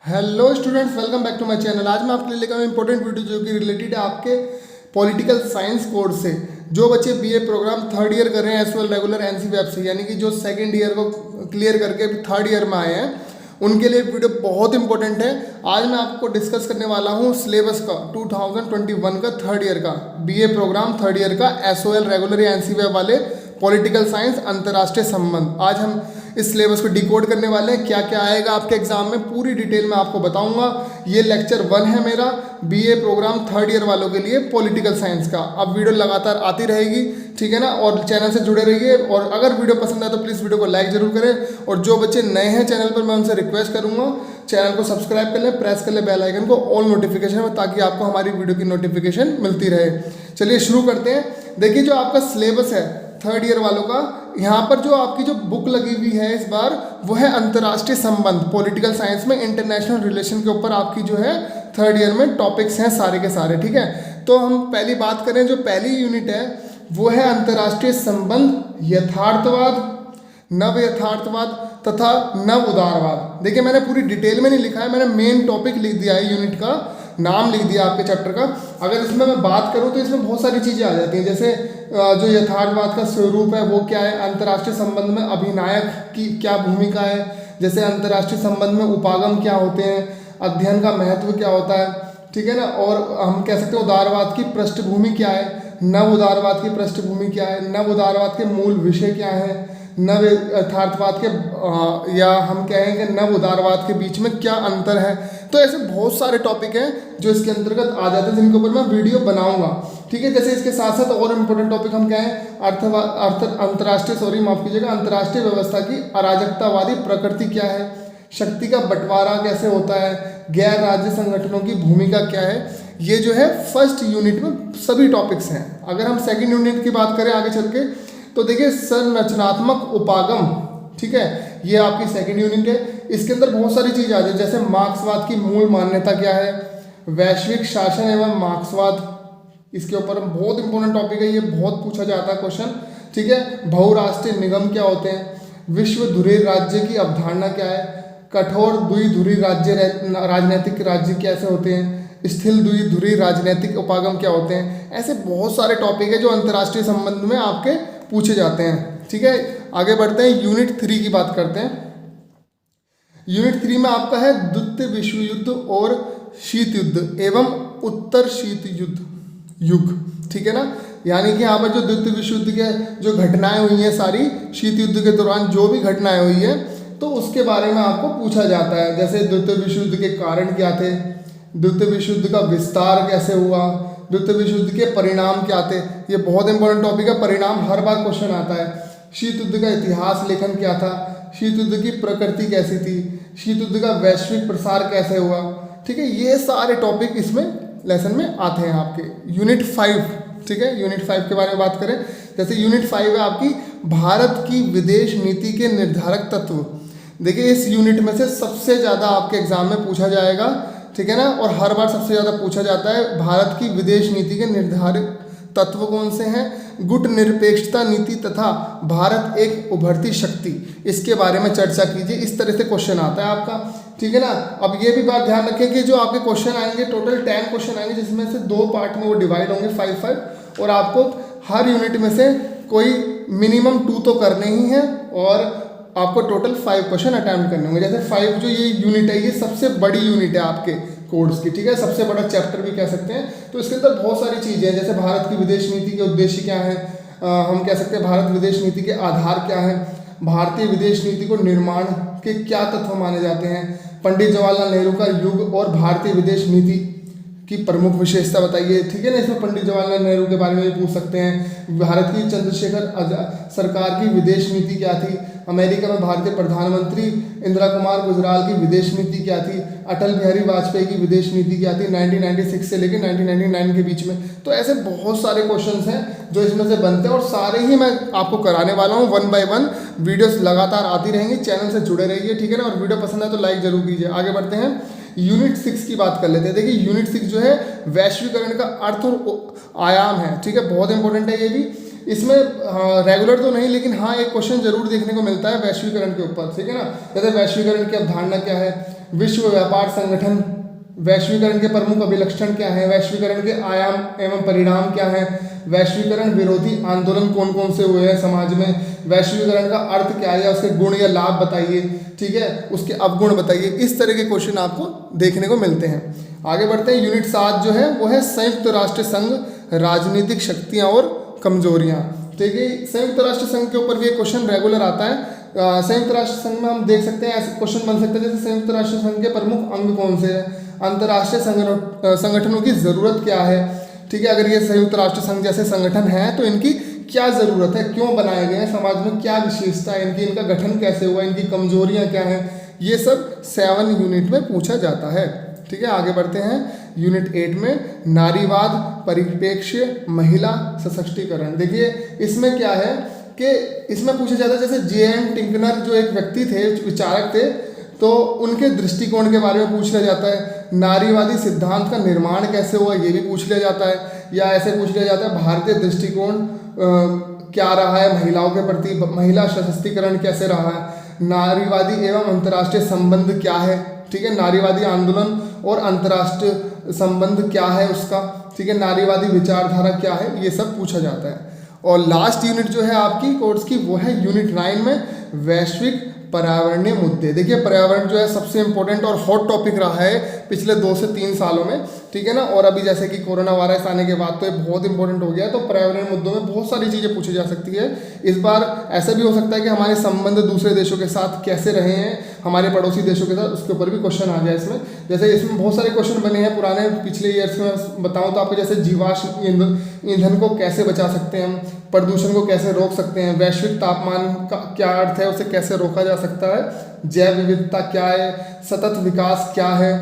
Hello students, welcome back to my channel. आज मैं आपके लिए लेकर आया इंपॉर्टेंट वीडियो जो कि रिलेटेड है आपके पॉलिटिकल साइंस कोर्स से। जो बच्चे बीए प्रोग्राम थर्ड ईयर कर रहे हैं एस वेल रेगुलर एनसीवीएफ से, यानी कि जो सेकंड ईयर को क्लियर करके अभी थर्ड ईयर में आए हैं, उनके लिए वीडियो बहुत इंपॉर्टेंट है। आज मैं आपको डिस्कस करने वाला हूँ सिलेबस का 2021 का थर्ड ईयर का बीए प्रोग्राम थर्ड ईयर का एसओएल रेगुलर या एनसीवीएफ वाले पॉलिटिकल साइंस अंतर्राष्ट्रीय संबंध। आज हम इस सिलेबस को डिकोड करने वाले हैं। क्या क्या आएगा आपके एग्जाम में पूरी डिटेल में आपको बताऊंगा। ये लेक्चर 1 है मेरा बीए प्रोग्राम थर्ड ईयर वालों के लिए पॉलिटिकल साइंस का। अब वीडियो लगातार आती रहेगी, ठीक है ना, और चैनल से जुड़े रहिए। और अगर वीडियो पसंद आए तो प्लीज़ वीडियो को लाइक जरूर करें। और जो बच्चे नए हैं चैनल पर, मैं उनसे रिक्वेस्ट करूंगा चैनल को सब्सक्राइब कर लें, प्रेस कर लें बेल आइकन को ऑल नोटिफिकेशन में, ताकि आपको हमारी वीडियो की नोटिफिकेशन मिलती रहे। चलिए शुरू करते हैं। देखिए जो आपका सिलेबस है थर्ड ईयर वालों का, यहाँ पर जो आपकी जो बुक लगी हुई है इस बार वो है अंतर्राष्ट्रीय संबंध। पॉलिटिकल साइंस में इंटरनेशनल रिलेशन के ऊपर आपकी जो है थर्ड ईयर में टॉपिक्स हैं सारे के सारे, ठीक है। तो हम पहली बात करें, जो पहली यूनिट है वो है अंतर्राष्ट्रीय संबंध, यथार्थवाद, नव यथार्थवाद तथा नव उदारवाद। देखिए मैंने पूरी डिटेल में नहीं लिखा है, मैंने मेन टॉपिक लिख दिया है, यूनिट का नाम लिख दिया आपके चैप्टर का। अगर इसमें मैं बात करूं तो इसमें बहुत सारी चीज़ें आ जाती हैं, जैसे जो यथार्थवाद का स्वरूप है वो क्या है, अंतर्राष्ट्रीय संबंध में अभिनायक की क्या भूमिका है, जैसे अंतर्राष्ट्रीय संबंध में उपागम क्या होते हैं, अध्ययन का महत्व क्या होता है, ठीक है ना। और हम कह सकते हैं उदारवाद की पृष्ठभूमि क्या है, नव उदारवाद की पृष्ठभूमि क्या है, नव उदारवाद के मूल विषय क्या है, नव यथार्थवाद के या हम कहेंगे नव उदारवाद के बीच में क्या अंतर है। तो ऐसे बहुत सारे टॉपिक हैं जो इसके अंतर्गत आ जाते हैं, जिनके ऊपर मैं वीडियो बनाऊंगा, ठीक है। जैसे इसके साथ साथ और इम्पोर्टेंट टॉपिक हम क्या है, अंतर्राष्ट्रीय व्यवस्था की अराजकतावादी प्रकृति क्या है, शक्ति का बंटवारा कैसे होता है, गैर राज्य संगठनों की भूमिका क्या है। ये जो है फर्स्ट यूनिट में सभी टॉपिक्स हैं। अगर हम सेकेंड यूनिट की बात करें आगे चल के, तो देखिए संरचनात्मक उपागम, ठीक है, ये आपकी सेकंड यूनिट है। इसके अंदर बहुत सारी चीज़ आ जाए, जैसे मार्क्सवाद की मूल मान्यता क्या है, वैश्विक शासन एवं मार्क्सवाद, इसके ऊपर बहुत इंपॉर्टेंट टॉपिक है, ये बहुत पूछा जाता है क्वेश्चन, ठीक है। बहुराष्ट्रीय निगम क्या होते हैं, विश्व धुरी राज्य की अवधारणा क्या है, कठोर द्विधुरी राज्य राजनीतिक राज्य कैसे होते हैं, स्थिर द्विधुरी राजनीतिक उपागम क्या होते हैं। ऐसे बहुत सारे टॉपिक है जो अंतर्राष्ट्रीय संबंध में आपके पूछे जाते हैं, ठीक है। आगे बढ़ते हैं, यूनिट 3 की बात करते हैं। यूनिट 3 में आपका है द्वितीय विश्व युद्ध और शीत युद्ध एवं उत्तर शीत युग, ठीक है ना। यानी कि यहाँ पर जो द्वितीय विश्व युद्ध के जो घटनाएं हुई हैं सारी, शीत युद्ध के दौरान जो भी घटनाएं हुई हैं, तो उसके बारे में आपको पूछा जाता है। जैसे द्वितीय विश्व युद्ध के कारण क्या थे, द्वितीय विश्व युद्ध का विस्तार कैसे हुआ, द्वितीय विश्व युद्ध के परिणाम क्या थे। ये बहुत इंपॉर्टेंट टॉपिक है, परिणाम हर बार क्वेश्चन आता है। शीत युद्ध का इतिहास लेखन क्या था, शीत युद्ध की प्रकृति कैसी थी, शीत युद्ध का वैश्विक प्रसार कैसे हुआ, ठीक है। ये सारे टॉपिक इसमें लेसन में आते हैं आपके। यूनिट 5, ठीक है, यूनिट 5 के बारे में बात करें, जैसे यूनिट 5 है आपकी भारत की विदेश नीति के निर्धारक तत्व। देखिए इस यूनिट में से सबसे ज़्यादा आपके एग्जाम में पूछा जाएगा, ठीक है ना, और हर बार सबसे ज़्यादा पूछा जाता है भारत की विदेश नीति के निर्धारित तत्व कौन से हैं, गुट निरपेक्षता नीति तथा भारत एक उभरती शक्ति, इसके बारे में चर्चा कीजिए। इस तरह से क्वेश्चन आता है आपका, ठीक है ना। अब ये भी बात ध्यान रखें कि जो आपके क्वेश्चन आएंगे टोटल 10 क्वेश्चन आएंगे, जिसमें से 2 पार्ट में वो डिवाइड होंगे 5-5, और आपको हर यूनिट में से कोई मिनिमम 2 तो करने ही है, और आपको टोटल 5 क्वेश्चन अटेम्प्ट करने होंगे। जैसे 5 जो ये यूनिट है, ये सबसे बड़ी यूनिट है आपके कोर्स की, ठीक है, सबसे बड़ा चैप्टर भी कह सकते हैं। तो इसके अंदर बहुत सारी चीज़ें हैं, जैसे भारत की विदेश नीति के उद्देश्य क्या है, हम कह सकते हैं भारत विदेश नीति के आधार क्या है, भारतीय विदेश नीति को निर्माण के क्या तत्व माने जाते हैं, पंडित जवाहरलाल नेहरू का युग और भारतीय विदेश नीति की प्रमुख विशेषता बताइए, ठीक है ना। इसमें पंडित जवाहरलाल नेहरू के बारे में भी पूछ सकते हैं। भारत की चंद्रशेखर सरकार की विदेश नीति क्या थी, अमेरिका में भारतीय प्रधानमंत्री इंदिरा कुमार गुजराल की विदेश नीति क्या थी, अटल बिहारी वाजपेयी की विदेश नीति क्या थी 1996 से लेकर 1999 के बीच में। तो ऐसे बहुत सारे क्वेश्चंस हैं जो इसमें से बनते हैं, और सारे ही मैं आपको कराने वाला हूँ 1 बाय 1। वीडियोस लगातार आती रहेंगी, चैनल से जुड़े रहिए, ठीक है ना। और वीडियो पसंद है तो लाइक जरूर कीजिए। आगे बढ़ते हैं, यूनिट 6 की बात कर लेते हैं। देखिए यूनिट 6 जो है वैश्वीकरण का अर्थ और आयाम है, ठीक है, बहुत इंपॉर्टेंट है ये भी। इसमें रेगुलर तो नहीं, लेकिन हाँ एक क्वेश्चन जरूर देखने को मिलता है वैश्वीकरण के ऊपर, ठीक है ना। जैसे वैश्वीकरण की अवधारणा क्या है, विश्व व्यापार संगठन, वैश्वीकरण के प्रमुख अभिलक्षण क्या है, वैश्वीकरण के आयाम एवं परिणाम क्या है, वैश्वीकरण विरोधी आंदोलन कौन कौन से हुए हैं समाज में, वैश्वीकरण का अर्थ क्या है या उसके गुण या लाभ बताइए, ठीक है, उसके अवगुण बताइए। इस तरह के क्वेश्चन आपको देखने को मिलते हैं। आगे बढ़ते हैं। यूनिट 7 जो है वो है संयुक्त राष्ट्र संघ, राजनीतिक शक्तियाँ और कमजोरियाँ। ठीक है, संयुक्त राष्ट्र संघ के ऊपर भी एक क्वेश्चन रेगुलर आता है। संयुक्त राष्ट्र संघ में हम देख सकते हैं ऐसे क्वेश्चन बन सकते हैं जैसे संयुक्त राष्ट्र संघ के प्रमुख अंग कौन से हैं, अंतर्राष्ट्रीय संगठनों की ज़रूरत क्या है, ठीक है, अगर ये संयुक्त राष्ट्र संघ जैसे संगठन हैं तो इनकी क्या ज़रूरत है, क्यों बनाए गए हैं, समाज में क्या विशेषता है इनकी, इनका गठन कैसे हुआ, इनकी कमजोरियाँ क्या हैं, ये सब 7 यूनिट में पूछा जाता है। ठीक है, आगे बढ़ते हैं। यूनिट 8 में नारीवाद, परिप्रेक्ष्य, महिला सशक्तिकरण। देखिए इसमें क्या है कि इसमें पूछा जाता है जैसे J.M. टिंकनर जो एक व्यक्ति थे, विचारक थे, तो उनके दृष्टिकोण के बारे में पूछ लिया जाता है। नारीवादी सिद्धांत का निर्माण कैसे हुआ ये भी पूछ लिया जाता है, या ऐसे पूछ लिया जाता है भारतीय दृष्टिकोण क्या रहा है महिलाओं के प्रति, महिला सशक्तिकरण कैसे रहा है, नारीवादी एवं अंतर्राष्ट्रीय संबंध क्या है, ठीक है, नारीवादी आंदोलन और अंतर्राष्ट्रीय संबंध क्या है उसका, ठीक है, नारीवादी विचारधारा क्या है, ये सब पूछा जाता है। और लास्ट यूनिट जो है आपकी कोर्स की वो है यूनिट 9 में वैश्विक पर्यावरणीय मुद्दे। देखिए पर्यावरण जो है सबसे इंपॉर्टेंट और हॉट टॉपिक रहा है पिछले 2 से 3 सालों में, ठीक है ना, और अभी जैसे कि कोरोना वायरस आने के बाद तो ये बहुत इंपॉर्टेंट हो गया है, तो पर्यावरण मुद्दों में बहुत सारी चीज़ें पूछी जा सकती है। इस बार ऐसा भी हो सकता है कि हमारे संबंध दूसरे देशों के साथ कैसे रहे हैं, हमारे पड़ोसी देशों के साथ, उसके ऊपर भी क्वेश्चन आ जाए इसमें। जैसे इसमें बहुत सारे क्वेश्चन बने हैं पुराने पिछले ईयर्स में बताऊँ तो आपको, जैसे जीवाश्म ईंधन को कैसे बचा सकते हैं हम, प्रदूषण को कैसे रोक सकते हैं, वैश्विक तापमान का क्या अर्थ है, उसे कैसे रोका जा सकता है, जैव विविधता क्या है, सतत विकास क्या है,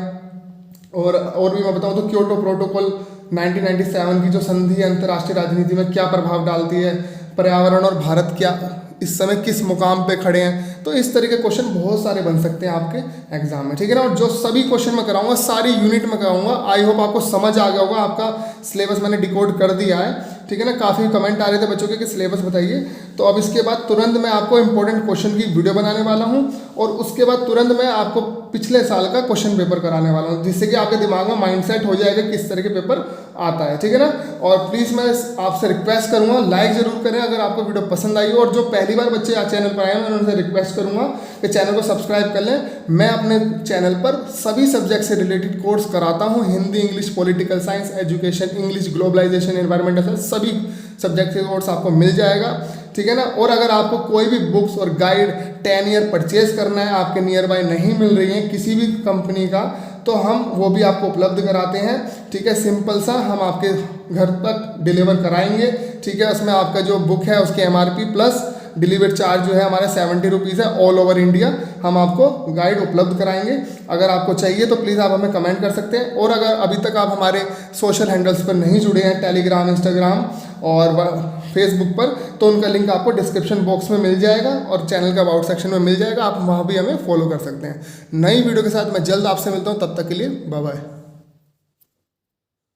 और भी मैं बताऊं तो क्योटो प्रोटोकॉल 1997 की जो संधि है अंतर्राष्ट्रीय राजनीति में क्या प्रभाव डालती है, पर्यावरण और भारत क्या इस समय किस मुकाम पे खड़े हैं। तो इस तरह के क्वेश्चन बहुत सारे बन सकते हैं आपके एग्जाम में, ठीक है ना। और जो सभी क्वेश्चन मैं कराऊंगा सारी यूनिट में कराऊंगा। आई होप आपको समझ आ गया होगा, आपका सिलेबस मैंने डिकोड कर दिया है, ठीक है ना। काफ़ी कमेंट आ रहे थे बच्चों के कि सिलेबस बताइए, तो अब इसके बाद तुरंत मैं आपको इंपॉर्टेंट क्वेश्चन की वीडियो बनाने वाला हूँ, और उसके बाद तुरंत मैं आपको पिछले साल का क्वेश्चन पेपर कराने वाला हूँ, जिससे कि आपके दिमाग में माइंडसेट हो जाएगा किस तरह के पेपर आता है, ठीक है ना। और प्लीज़ मैं आपसे रिक्वेस्ट करूँगा लाइक ज़रूर करें अगर आपको वीडियो पसंद आई हो, और जो पहली बार बच्चे आज चैनल पर आए हैं मैं उनसे रिक्वेस्ट करूँगा कि चैनल को सब्सक्राइब कर लें। मैं अपने चैनल पर सभी सब्जेक्ट से रिलेटेड कोर्स कराता हूँ, Hindi, English, political science, education, English, globalisation, environmental science, सभी सब्जेक्ट के कोर्स आपको मिल जाएगा, ठीक है ना। और अगर आपको कोई भी बुक्स और गाइड 10 ईयर परचेज करना है, आपके नियर बाय नहीं मिल रही है किसी भी कंपनी का, तो हम वो भी आपको उपलब्ध कराते हैं, ठीक है। सिंपल सा हम आपके घर तक डिलीवर कराएंगे, ठीक है। उसमें आपका जो बुक है उसके MRP प्लस डिलीवरी चार्ज जो है हमारे 70 रुपीज़ है, ऑल ओवर इंडिया हम आपको गाइड उपलब्ध कराएंगे। अगर आपको चाहिए तो प्लीज़ आप हमें कमेंट कर सकते हैं। और अगर अभी तक आप हमारे सोशल हैंडल्स पर नहीं जुड़े हैं, टेलीग्राम, इंस्टाग्राम और फेसबुक पर, तो उनका लिंक आपको डिस्क्रिप्शन बॉक्स में मिल जाएगा और चैनल का अबाउट सेक्शन में मिल जाएगा, आप वहाँ भी हमें फॉलो कर सकते हैं। नई वीडियो के साथ मैं जल्द आपसे मिलता हूँ, तब तक के लिए बाय बाय।